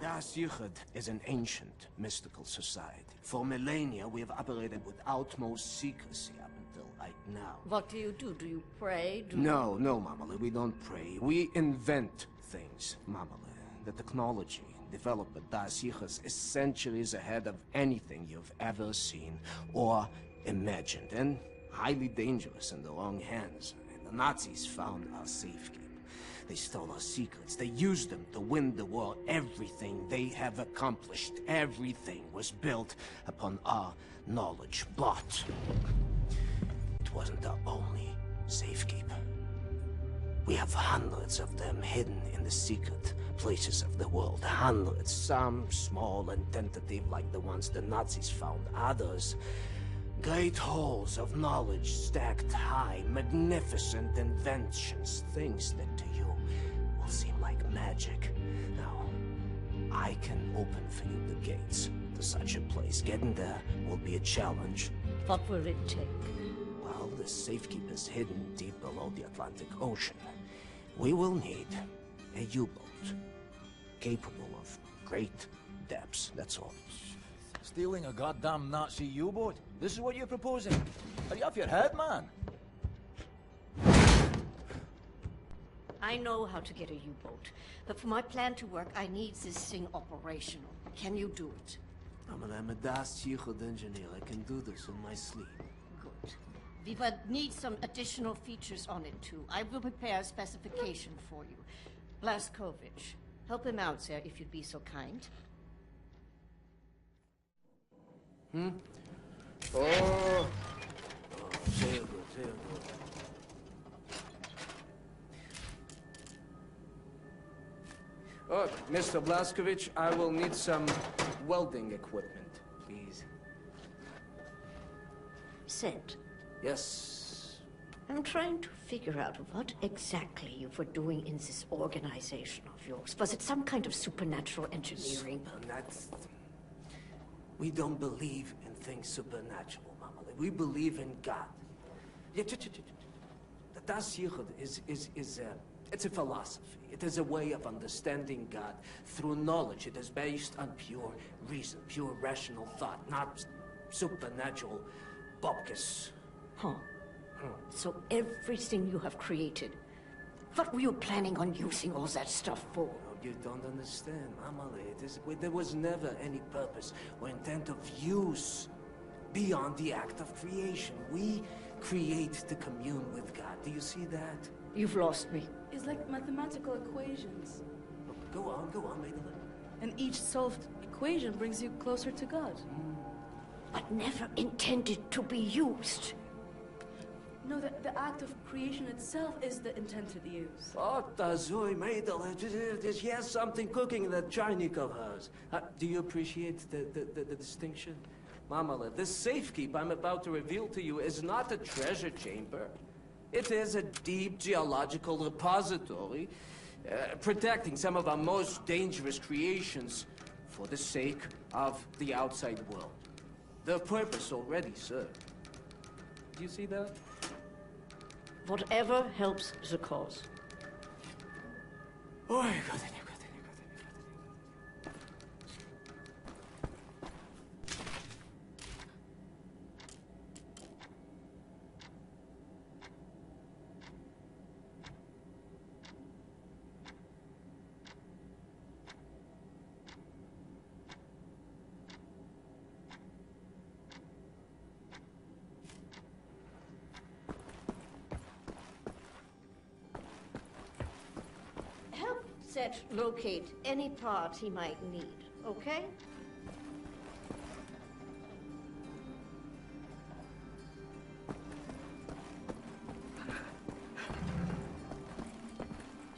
Das Yichud is an ancient, mystical society. For millennia, we have operated with utmost secrecy up until right now. What do? Do you pray? No, Mamale, we don't pray. We invent things, Mamale. The technology developed by Das Yichud is centuries ahead of anything you've ever seen or imagined, and highly dangerous in the wrong hands. And the Nazis found our safekeeping. They stole our secrets. They used them to win the war. Everything they have accomplished, everything was built upon our knowledge. But it wasn't our only safekeeper. We have hundreds of them hidden in the secret places of the world. Hundreds, some small and tentative like the ones the Nazis found. Others, great halls of knowledge stacked high, magnificent inventions, things that to you will seem like magic. Now, I can open for you the gates to such a place. Getting there will be a challenge. What will it take? Well, the safekeeper's hidden deep below the Atlantic Ocean. We will need a U-boat capable of great depths, that's all. Stealing a goddamn Nazi U-boat? This is what you're proposing? Are you off your head, man? I know how to get a U-boat, but for my plan to work, I need this thing operational. Can you do it? I'm a Das Yichud engineer. I can do this in my sleep. Good. We would need some additional features on it, too. I will prepare a specification for you. Blасkovich, help him out, sir, if you'd be so kind. Oh, very good, very good. Oh, Mr. Blасkovich, I will need some welding equipment, please. Sent. Yes. I'm trying to figure out what exactly you were doing in this organization of yours. Was it some kind of supernatural engineering? We don't believe in things supernatural, Mamale. We believe in God. The Das Yichud it's a philosophy. It is a way of understanding God through knowledge. It is based on pure reason, pure rational thought, not supernatural bupkis. Huh. So everything you have created, what were you planning on using all that stuff for? You don't understand, Mamale. There was never any purpose or intent of use beyond the act of creation. We create to commune with God. Do you see that? You've lost me. It's like mathematical equations. Go on, Madeline. And each solved equation brings you closer to God. But never intended to be used. No, the act of creation itself is the intended use. Here's something cooking in that chainik of hers. Do you appreciate the distinction? Mamala, this safekeep I'm about to reveal to you is not a treasure chamber. It is a deep geological repository, protecting some of our most dangerous creations for the sake of the outside world. The purpose already served. Do you see that? Whatever helps the cause. Oh, God. Locate any part he might need, okay?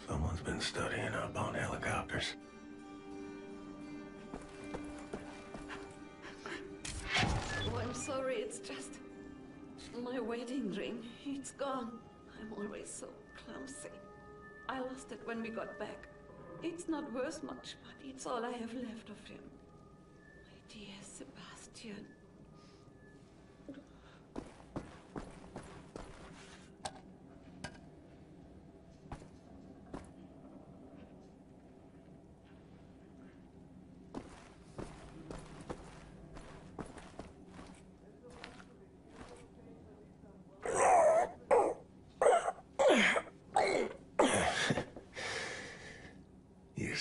Someone's been studying up on helicopters. Oh, I'm sorry, it's just my wedding ring. It's gone. I'm always so clumsy. I lost it when we got back. It's not worth much, but it's all I have left of him. My dear Sebastian.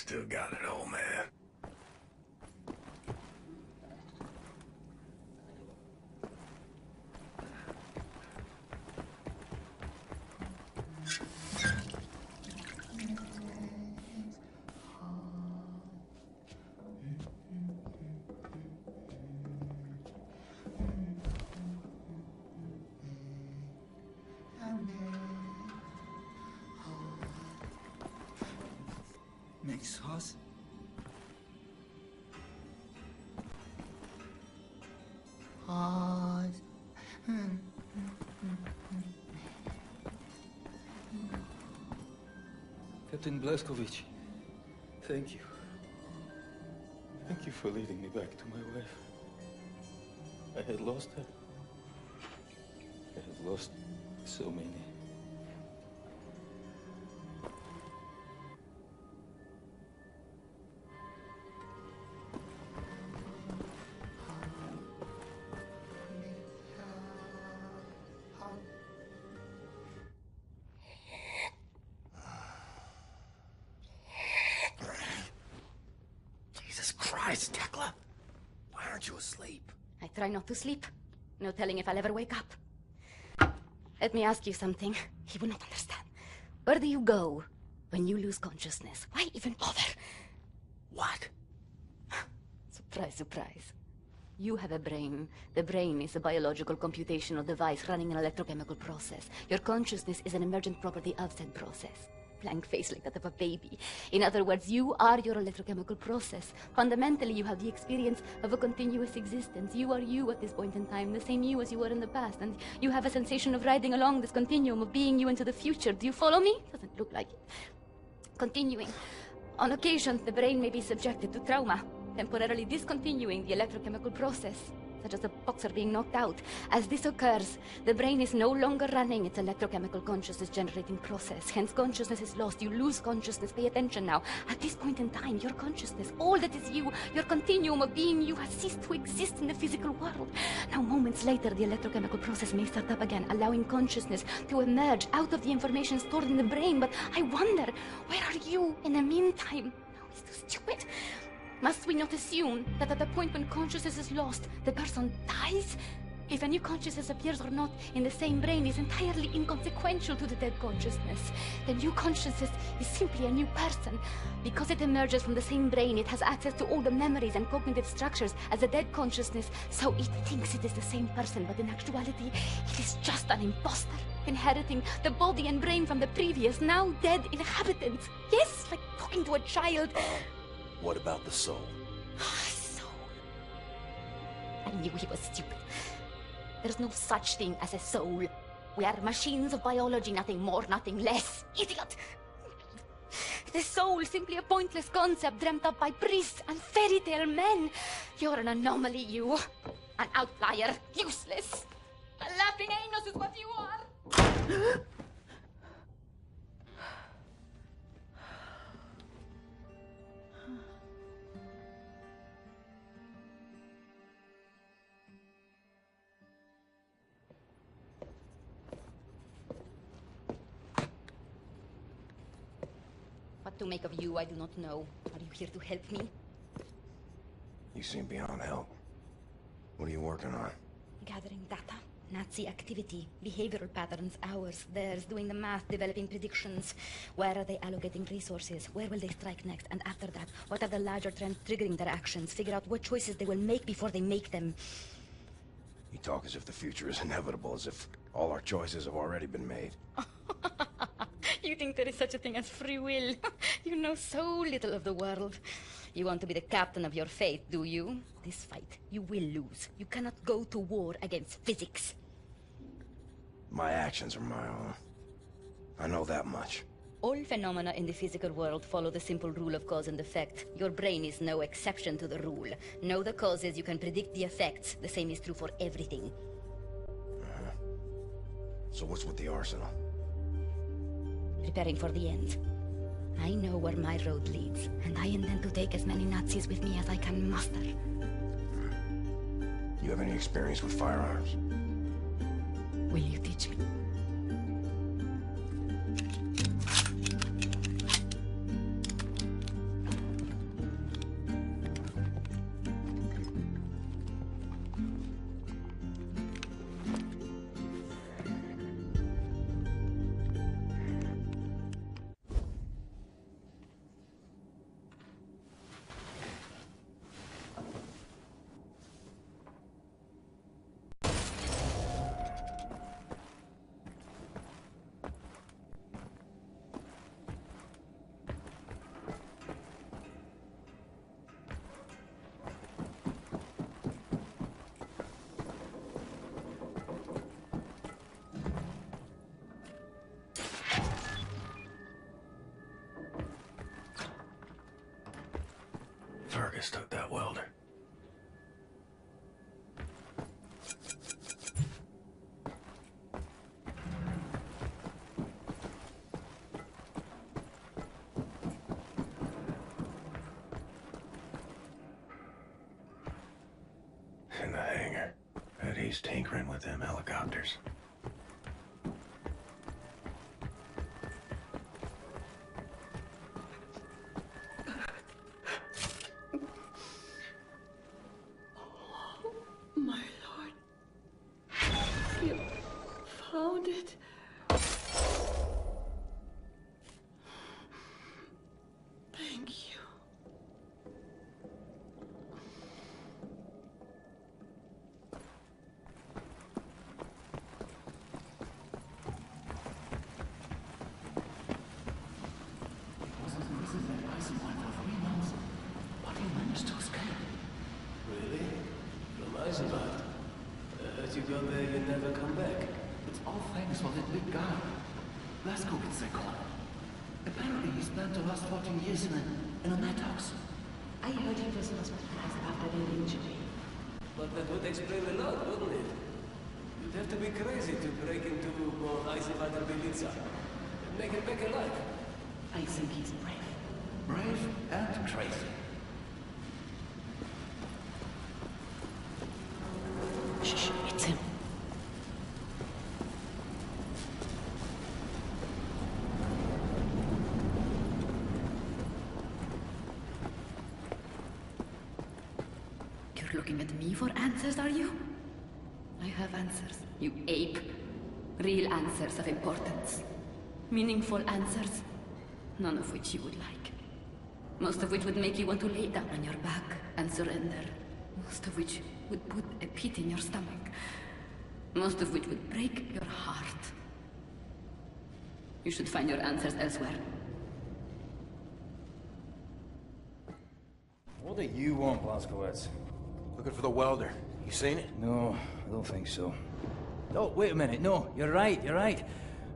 still got it, old man. Makes us. Captain Blасkovich, thank you. Thank you for leading me back to my wife. I had lost her. I had lost so many. Tekla, why aren't you asleep? I try not to sleep. No telling if I'll ever wake up. Let me ask you something. He would not understand. Where do you go when you lose consciousness? Why even bother? What? Surprise, surprise. You have a brain. The brain is a biological computational device running an electrochemical process. Your consciousness is an emergent property of said process. Blank face like that of a baby. In other words, you are your electrochemical process. Fundamentally, you have the experience of a continuous existence. You are you at this point in time, the same you as you were in the past, and you have a sensation of riding along this continuum of being you into the future. Do you follow me? Doesn't look like it. Continuing. On occasion, the brain may be subjected to trauma, temporarily discontinuing the electrochemical process, such as a boxer being knocked out. As this occurs, the brain is no longer running its electrochemical consciousness-generating process. Hence, consciousness is lost. You lose consciousness. Pay attention now. At this point in time, your consciousness, all that is you, your continuum of being you, has ceased to exist in the physical world. Now, moments later, the electrochemical process may start up again, allowing consciousness to emerge out of the information stored in the brain. But I wonder, where are you in the meantime? No, it's too stupid. Must we not assume that at the point when consciousness is lost, the person dies? If a new consciousness appears or not in the same brain is entirely inconsequential to the dead consciousness. The new consciousness is simply a new person. Because it emerges from the same brain, it has access to all the memories and cognitive structures as a dead consciousness, so it thinks it is the same person, but in actuality, it is just an imposter, inheriting the body and brain from the previous, now dead inhabitants. Yes, like talking to a child. What about the soul? Soul. I knew he was stupid. There's no such thing as a soul. We are machines of biology, nothing more, nothing less. Idiot! The soul, simply a pointless concept dreamt up by priests and fairy tale men. You're an anomaly, you. An outlier. Useless. A laughing anus is what you are. What to make of you, I do not know. Are you here to help me? You seem beyond help. What are you working on? Gathering data. Nazi activity. Behavioral patterns. Ours. Theirs. Doing the math. Developing predictions. Where are they allocating resources? Where will they strike next? And after that, what are the larger trends triggering their actions? Figure out what choices they will make before they make them. You talk as if the future is inevitable, as if all our choices have already been made. You think there is such a thing as free will? You know so little of the world. You want to be the captain of your fate, do you? This fight, you will lose. You cannot go to war against physics. My actions are my own. I know that much. All phenomena in the physical world follow the simple rule of cause and effect. Your brain is no exception to the rule. Know the causes, you can predict the effects. The same is true for everything. So what's with the arsenal? Preparing for the end. I know where my road leads, and I intend to take as many Nazis with me as I can muster. You have any experience with firearms? Will you teach me? Fergus took that welder. In the hangar. Bet he's tinkering with them helicopters. My lord. You found it. Thank you. Really? From Eisenbahn? As you go there, you never come back. It's all thanks for that big guy. Blасковиц, they call him. Apparently he spent the last 14 years in a madhouse. I heard he was hospitalized after an injury. But that would explain a lot, wouldn't it? You'd have to be crazy to break into Eisenbahn Belitza and make it back alive. I think he's brave. Brave and crazy. Shh, it's him. You're looking at me for answers, are you? I have answers, you ape. Real answers of importance. Meaningful answers. None of which you would like. Most of which would make you want to lay down on your back and surrender. Most of which would put a pit in your stomach. Most of which would break your heart. You should find your answers elsewhere. What do you want, Blazkowicz? Looking for the welder. You seen it? No, I don't think so. Oh, wait a minute. No, you're right, you're right.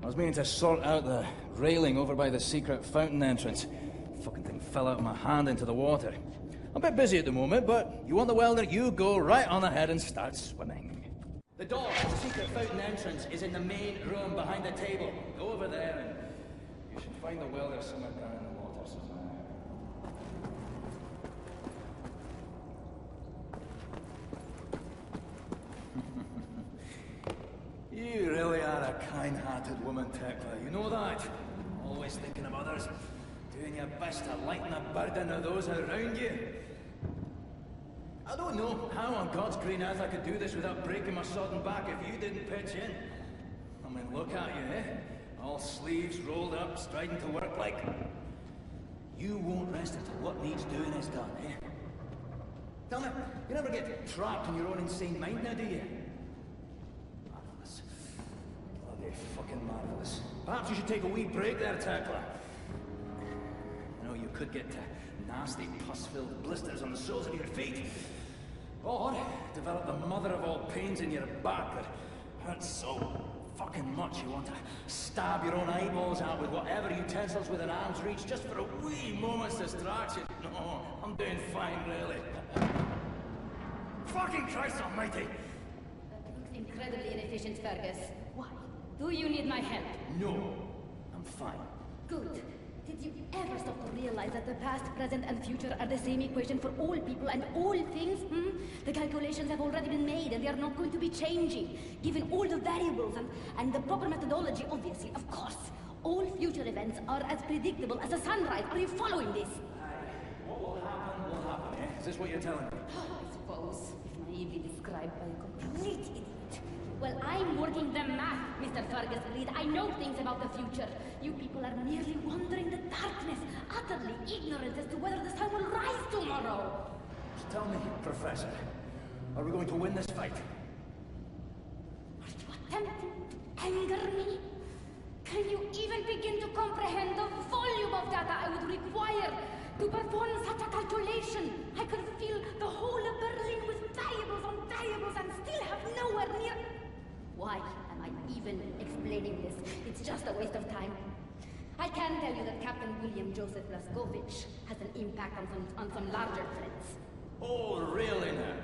I was meaning to sort out the railing over by the secret fountain entrance. Fucking thing fell out of my hand into the water. I'm a bit busy at the moment, but you want the welder, you go right on ahead and start swimming. The door to the secret fountain entrance is in the main room behind the table. Go over there and you should find the welder somewhere down in the water somewhere. You really are a kind-hearted woman, Tekla. You know that? Always thinking of others. Doing your best to lighten the burden of those around you. I don't know how on God's green earth I could do this without breaking my sodden back if you didn't pitch in. I mean, look at you, eh? All sleeves rolled up, striding to work like... You won't rest until what needs doing is done, eh? Tell me, you never get trapped in your own insane mind now, do you? Marvelous. Bloody fucking marvelous. Perhaps you should take a wee break there, Tekla. You know, you could get nasty, pus-filled blisters on the soles of your feet. Or develop the mother of all pains in your back that hurts so fucking much you want to stab your own eyeballs out with whatever utensils within arm's reach just for a wee moment's distraction. No, I'm doing fine, really. Fucking Christ almighty! That looks incredibly inefficient, Fergus. Why? Do you need my help? No, I'm fine. Good. Did you ever stop to realize that the past, present, and future are the same equation for all people and all things? The calculations have already been made and they are not going to be changing. Given all the variables and the proper methodology, obviously, of course. All future events are as predictable as a sunrise. Are you following this? What will happen, eh? Is this what you're telling me? I suppose, if naively described by a complete idiot. Well, I'm working the math, Mr. Fergus Reed. I know things about the future. You people are merely wandering the darkness, utterly ignorant as to whether the sun will rise tomorrow. Just tell me, Professor, are we going to win this fight? Are you attempting to anger me? Can you even begin to comprehend the volume of data I would require to perform such a calculation? I could feel the whole of Berlin with variables on variables and still have nowhere near... Why am I even explaining this? It's just a waste of time. I can tell you that Captain William Joseph Blасkovich has an impact on some larger threats. Oh, really now?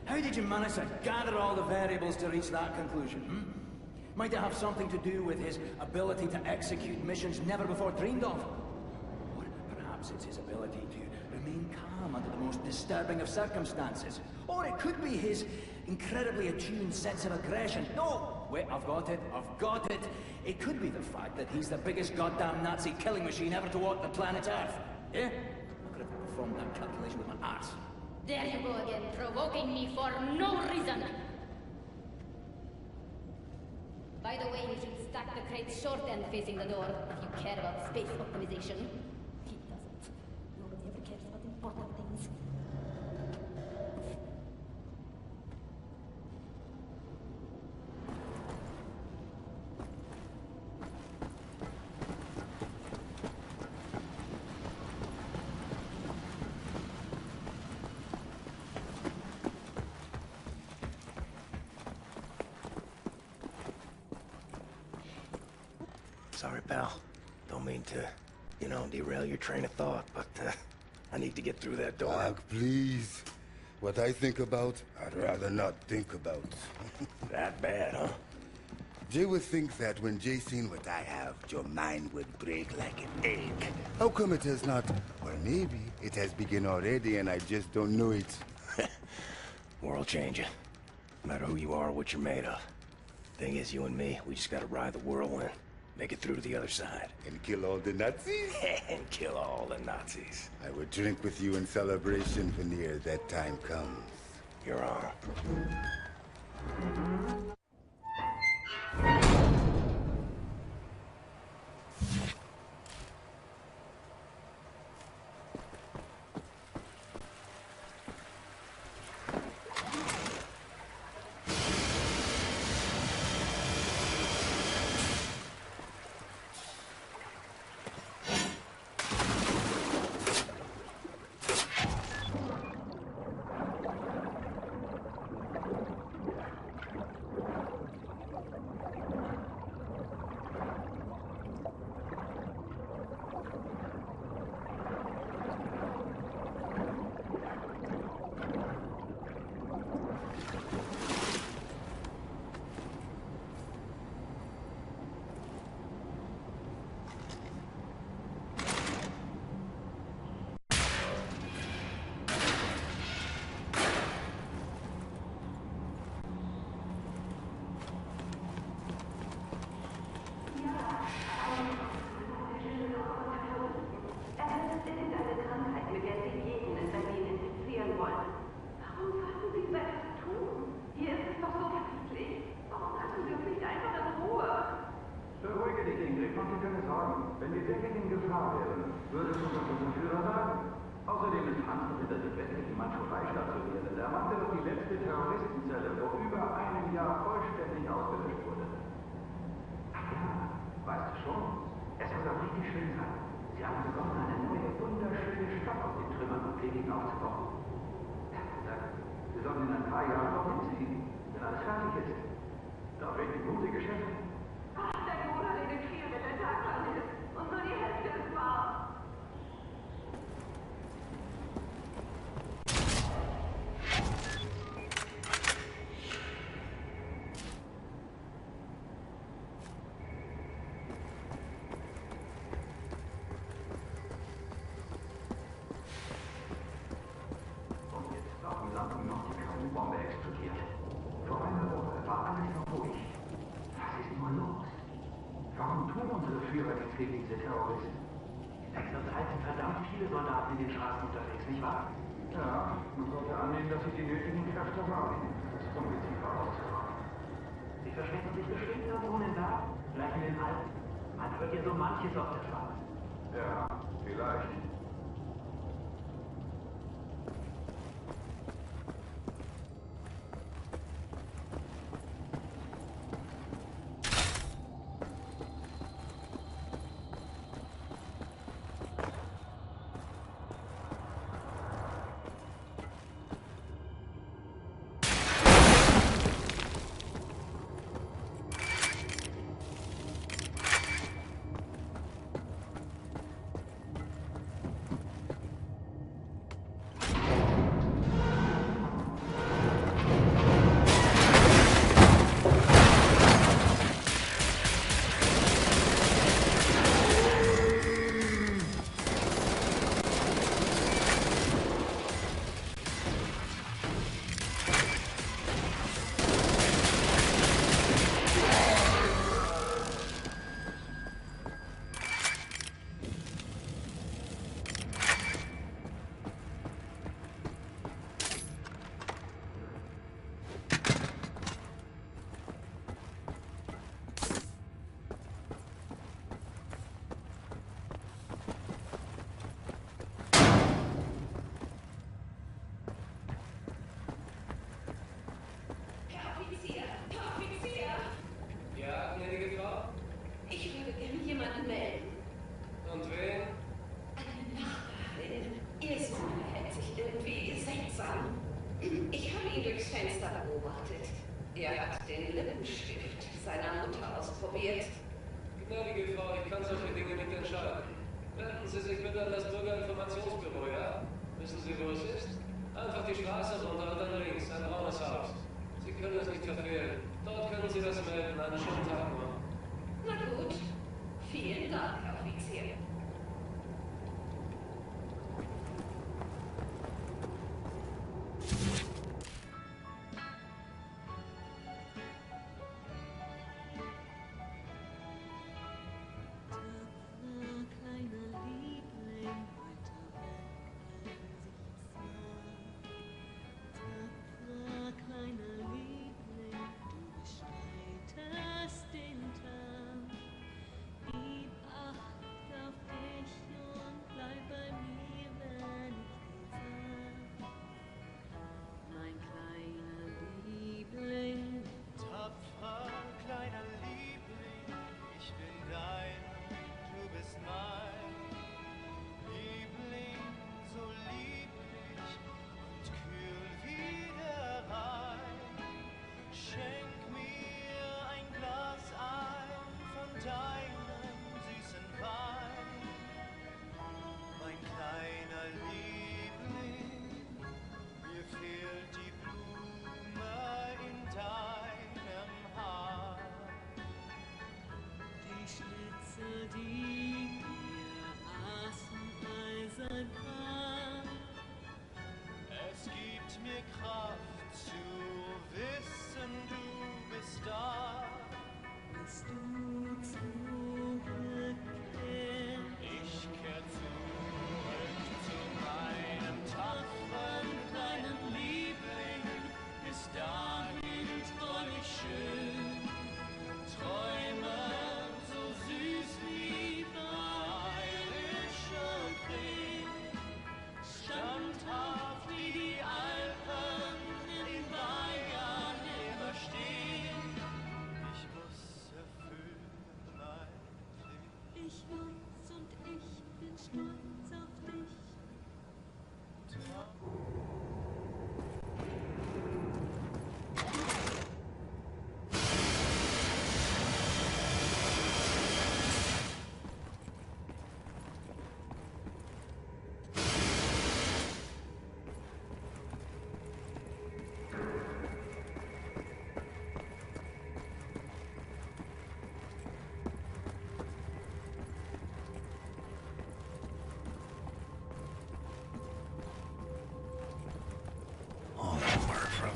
How did you manage to gather all the variables to reach that conclusion, Might it have something to do with his ability to execute missions never before dreamed of? Or perhaps it's his ability to remain calm under the most disturbing of circumstances. Or it could be his incredibly attuned sense of aggression. No! Wait, I've got it. It could be the fact that he's the biggest goddamn Nazi killing machine ever to walk the planet Earth. Yeah? I could have performed that calculation with my ass. There you go again, provoking me for no reason! By the way, you should stack the crate's short end facing the door if you care about space optimization. He doesn't. Nobody ever cares about important things. Sorry, pal. Don't mean to, derail your train of thought, but I need to get through that door. Ugh, please. What I think about, I'd rather not think about. That bad, huh? Jay would think that when Jay seen what I have, your mind would break like an egg. How come it has not? Or maybe it has begun already and I just don't know it. World changing. No matter who you are or what you're made of. Thing is, you and me, we just gotta ride the whirlwind. Make it through to the other side. And kill all the Nazis? And kill all the Nazis. I would drink with you in celebration whenever that time comes. You're on. Gegen diese Terroristen. In nächster Zeit sind verdammt viele Soldaten in den Straßen unterwegs, nicht wahr? Ja, man sollte annehmen, dass sie die nötigen Kräfte haben, das Ungeziefer auszurotten. Sie verstecken sich bestimmt irgendwo in den Bergen, vielleicht in den Alpen. Man hört hier so manches auf der Straße. Ja, vielleicht. Ich habe ihn durchs Fenster beobachtet. Er hat den Lippenstift seiner Mutter ausprobiert. Gnädige Frau, ich kann solche Dinge nicht entscheiden. Wenden Sie sich bitte an das Bürgerinformationsbüro, ja? Wissen Sie, wo es ist? Einfach die Straße runter und dann links, ein braunes Haus. Sie können es nicht verfehlen. Dort können Sie das melden. Einen schönen Tag noch. Na gut. Vielen Dank, Herr Offizier.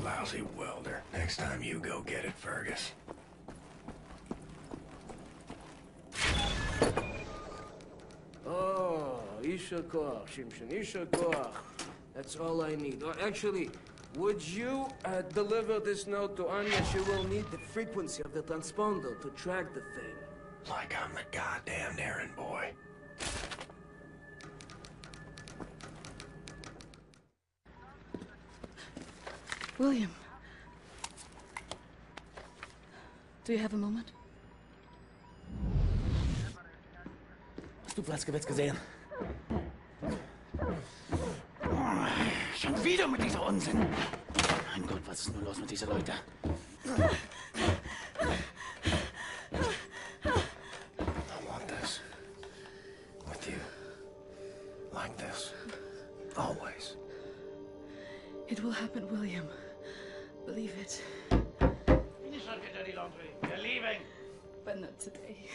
Lousy welder. Next time you go get it, Fergus. Oh, Isha Koch, Shimshin, Isha Koch. That's all I need. Or actually, would you deliver this note to Anya? She will need the frequency of the transponder to track the thing. Like I'm the goddamn errand boy. William. Do you have a moment? Hast du Blасkovitz gesehen? Schon wieder mit dieser Unsinn. Mein Gott, was ist nur los mit diesen Leuten? I want this. With you. Like this. Always. It will happen, William. Believe it. Finish up, get dirty laundry. We're leaving. But not today.